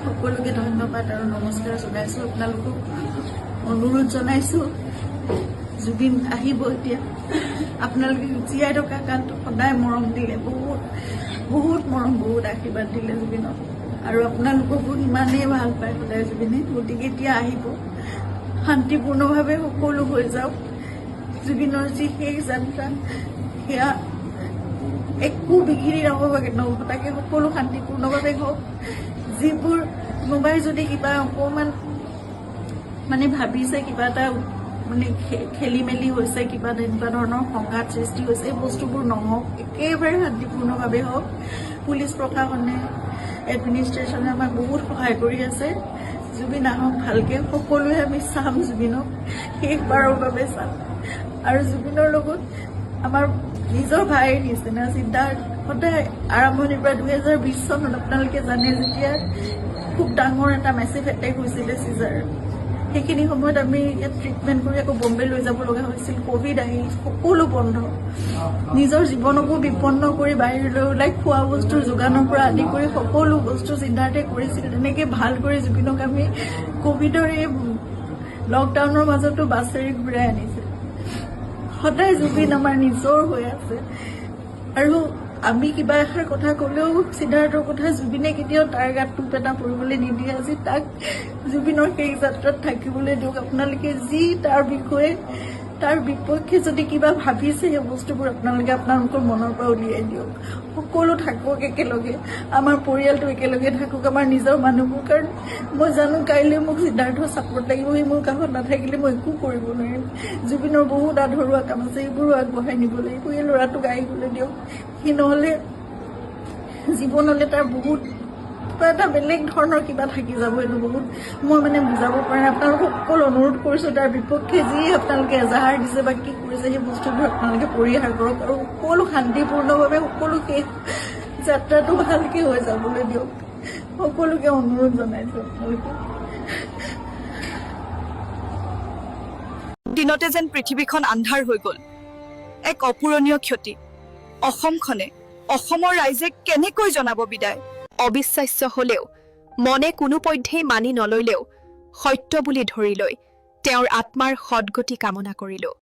সকলোকে ধন্যবাদ আৰু নমস্কাৰ জনাইছোঁ। আপোনালোকক অনুৰোধ জনাইছোঁ, জুবিন আহিব এতিয়া। আপোনালোকে জীয়াই থকা কালটো সদায় মৰম দিলে, বহুত বহুত মৰম, বহুত আশীৰ্বাদ দিলে জুবিনক, আৰু আপোনালোককো ইমানেই ভাল পায় সদায় জুবিনে। গতিকে এতিয়া আহিব, শান্তিপূৰ্ণভাৱে সকলো হৈ যাওক। জুবিনৰ যি শেষ যাত্ৰা, সেয়া একো বিঘিনি নঘটাকে সকলো শান্তিপূৰ্ণভাৱে হওক। যিবোৰ কোনোবাই যদি কিবা অকণমান মানে ভাবিছে, কিবা এটা মানে খেলি মেলি হৈছে, কিবা তেনেকুৱা ধৰণৰ সংঘাত সৃষ্টি হৈছে, এই বস্তুবোৰ নহওক, একেবাৰে শান্তিপূৰ্ণভাৱে হওক। পুলিচ প্ৰশাসনে, এডমিনিষ্ট্ৰেশ্যনে আমাক বহুত সহায় কৰি আছে। জুবিন আহক ভালকে, সকলোৱে আমি চাম জুবিনক, শেষবাৰৰ বাবে চাম। আৰু জুবিনৰ লগত আমাৰ নিজৰ ভাইৰ নিচিনা চিন্তাত সদায় আৰম্ভণিৰ পৰা 2020 চনত আপোনালোকে জানে, যেতিয়া খুব ডাঙৰ এটা মেচিভ এটেক হৈছিলে চিজাৰ, সেইখিনি সময়ত আমি ইয়াত ট্ৰিটমেণ্ট কৰি আকৌ বম্বে লৈ যাব লগা হৈছিল। কোভিড আহিল, সকলো বন্ধ, নিজৰ জীৱনকো বিপন্ন কৰি বাহিৰলৈ ওলাই খোৱা বস্তুৰ যোগানৰ পৰা আদি কৰি সকলো বস্তু চিন্তাতে কৰিছিল। তেনেকৈ ভাল কৰি জুবিনক আমি কোভিডৰ এই লকডাউনৰ মাজতো বাছেৰে ঘূৰাই আনিছিল। সদায় জুবিন আমাৰ নিজৰ হৈ আছে। আৰু আমি কিবা এষাৰ কথা ক'লেও সিদ্ধাৰ্থৰ কথা জুবিনে কেতিয়াও তাৰ গাত টোপ এটা পৰিবলৈ নিদিয়ে। আজি তাক জুবিনৰ সেই যাত্ৰাত থাকিবলৈ দিয়ক। আপোনালোকে যি তাৰ বিষয়ে, তাৰ বিপক্ষে যদি কিবা ভাবিছে, সেই বস্তুবোৰ আপোনালোকে আপোনালোকৰ মনৰ পৰা উলিয়াই দিয়ক। সকলো থাকক একেলগে, আমাৰ পৰিয়ালটো একেলগে থাকক, আমাৰ নিজৰ মানুহবোৰ। কাৰণ মই জানো কাইলৈ মোক সিদ্ধাৰ্থৰ ছাপোৰ্ট লাগিব, সি মোৰ কাষত নাথাকিলে মই একো কৰিব নোৱাৰিম। জুবিনৰ বহুত আধৰুৱা কাম আছে, এইবোৰো আগবঢ়াই নিব লাগিব। এই ল'ৰাটোক আহিবলৈ দিয়ক। সি নহ'লে জীৱনলৈ তাৰ বহুত কিবা এটা বেলেগ ধৰণৰ কিবা থাকি যাব। এইটো বহুত মই মানে বুজাব পৰা নাই। আপোনালোকক সকলো অনুৰোধ কৰিছোঁ, তাৰ বিপক্ষে যি আপোনালোকে এজাহাৰ দিছে বা কি কৰিছে, সেই বস্তুবোৰ আপোনালোকে পৰিহাৰ কৰক আৰু সকলো শান্তিপূৰ্ণভাৱে সকলো শেষ যাত্ৰাটো ভালকে হৈ যাবলৈ দিয়ক। সকলোকে অনুৰোধ জনাইছোঁ আপোনালোকে। দিনতে যেন পৃথিৱীখন আন্ধাৰ হৈ গ'ল, এক অপূৰণীয় ক্ষতি। অসমখনে, অসমৰ ৰাইজে কেনেকৈ জনাব বিদায়? অবিশ্বাস্য হলেও, মনে কোনোপধ্যেই মানি নললেও, সত্য বুলি ধৰি লৈ তেওঁৰ আত্মাৰ সদগতি কামনা কৰিলো।